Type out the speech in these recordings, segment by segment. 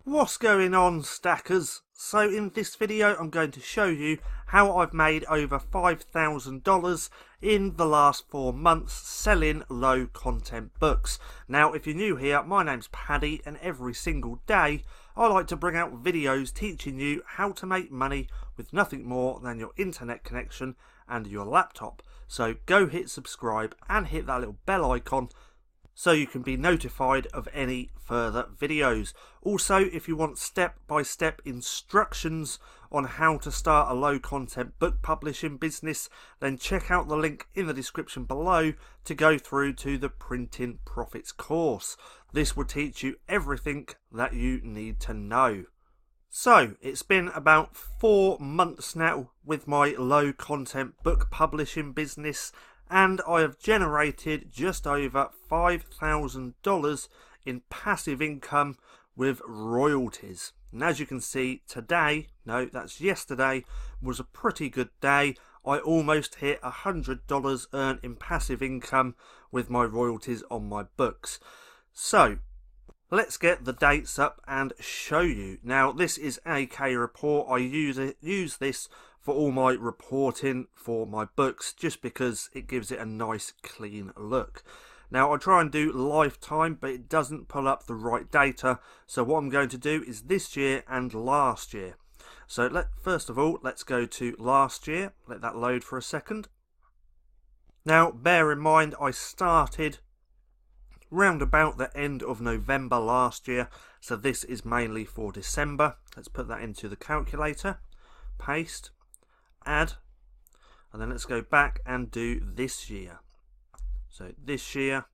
What's going on, stackers? So in this video I'm going to show you how I've made over $5,000 in the last 4 months selling low content books. Now if you're new here, my name's Paddy and every single day I like to bring out videos teaching you how to make money with nothing more than your internet connection and your laptop. So go hit subscribe and hit that little bell icon so you can be notified of any further videos. Also, if you want step-by-step instructions on how to start a low content book publishing business, then check out the link in the description below to go through to the Printing Profits course. This will teach you everything that you need to know. So, it's been about 4 months now with my low content book publishing business, and I have generated just over $5,000 in passive income with royalties. And as you can see today, no, that's yesterday, was a pretty good day. I almost hit $100 earned in passive income with my royalties on my books. So let's get the dates up and show you. Now this is AK report. I use this for all my reporting for my books just because it gives it a nice clean look. Now I try and do lifetime, but it doesn't pull up the right data, so what I'm going to do is this year and last year. So first of all, let's go to last year. Let that load for a second. Now bear in mind I started round about the end of November last year, so this is mainly for December. Let's put that into the calculator, paste, add, and then let's go back and do this year. So this year,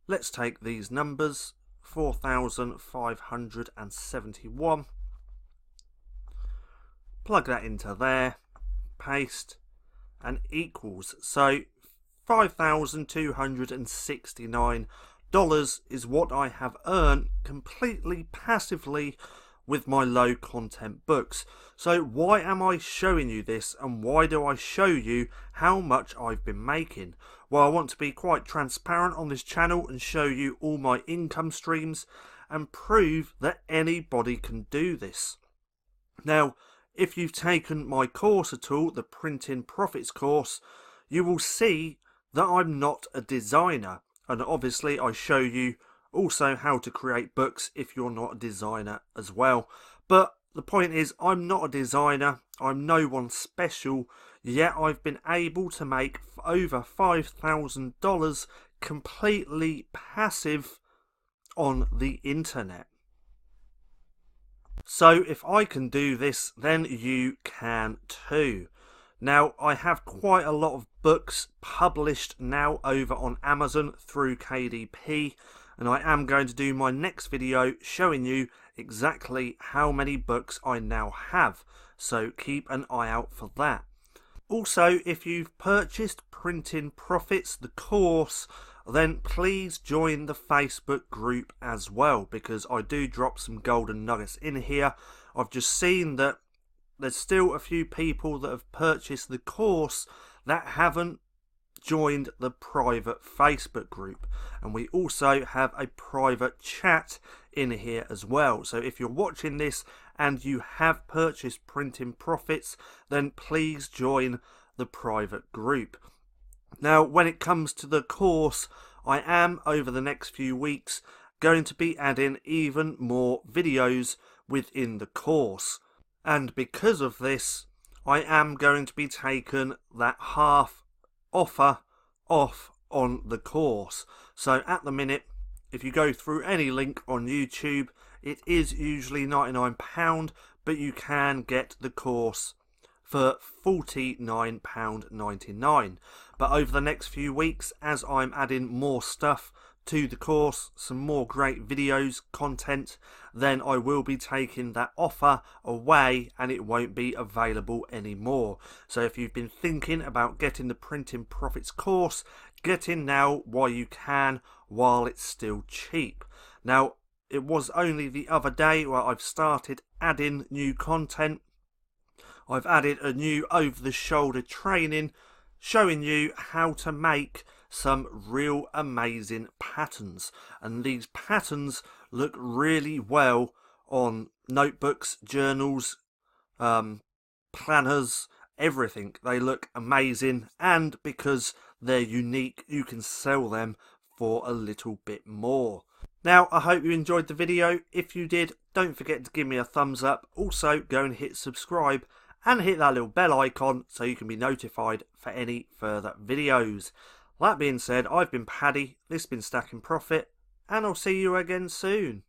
let's take these numbers, 4,571, plug that into there, paste, and equals. So $5,269 is what I have earned completely passively with my low content books. So why am I showing you this, and why do I show you how much I've been making? Well, I want to be quite transparent on this channel and show you all my income streams and prove that anybody can do this. Now if you've taken my course at all, the Printing Profits course, you will see that I'm not a designer, and obviously I show you also how to create books if you're not a designer as well. But the point is, I'm not a designer, I'm no one special, yet I've been able to make over $5,000 completely passive on the internet. So if I can do this, then you can too. Now I have quite a lot of books published now over on Amazon through KDP, and I am going to do my next video showing you exactly how many books I now have, so keep an eye out for that. Also, if you've purchased Printing Profits, the course, then please join the Facebook group as well, because I do drop some golden nuggets in here. I've just seen that there's still a few people that have purchased the course that haven't joined the private Facebook group, and we also have a private chat in here as well. So if you're watching this and you have purchased Printing Profits, then please join the private group. Now when it comes to the course, I am over the next few weeks going to be adding even more videos within the course, and because of this I am going to be taking that half offer off on the course. So at the minute, if you go through any link on YouTube, it is usually £99, but you can get the course for £49.99. But over the next few weeks, as I'm adding more stuff to the course, some more great videos, content, then I will be taking that offer away and it won't be available anymore. So if you've been thinking about getting the Printing Profits course, get in now while you can, while it's still cheap. Now it was only the other day where I've started adding new content. I've added a new over-the-shoulder training showing you how to make some real amazing patterns, and these patterns look really well on notebooks, journals, planners, everything. They look amazing, and because they're unique, you can sell them for a little bit more. Now, I hope you enjoyed the video. If you did, don't forget to give me a thumbs up. Also, go and hit subscribe and hit that little bell icon so you can be notified for any further videos. That being said, I've been Paddy, this has been Stacking Profit, and I'll see you again soon.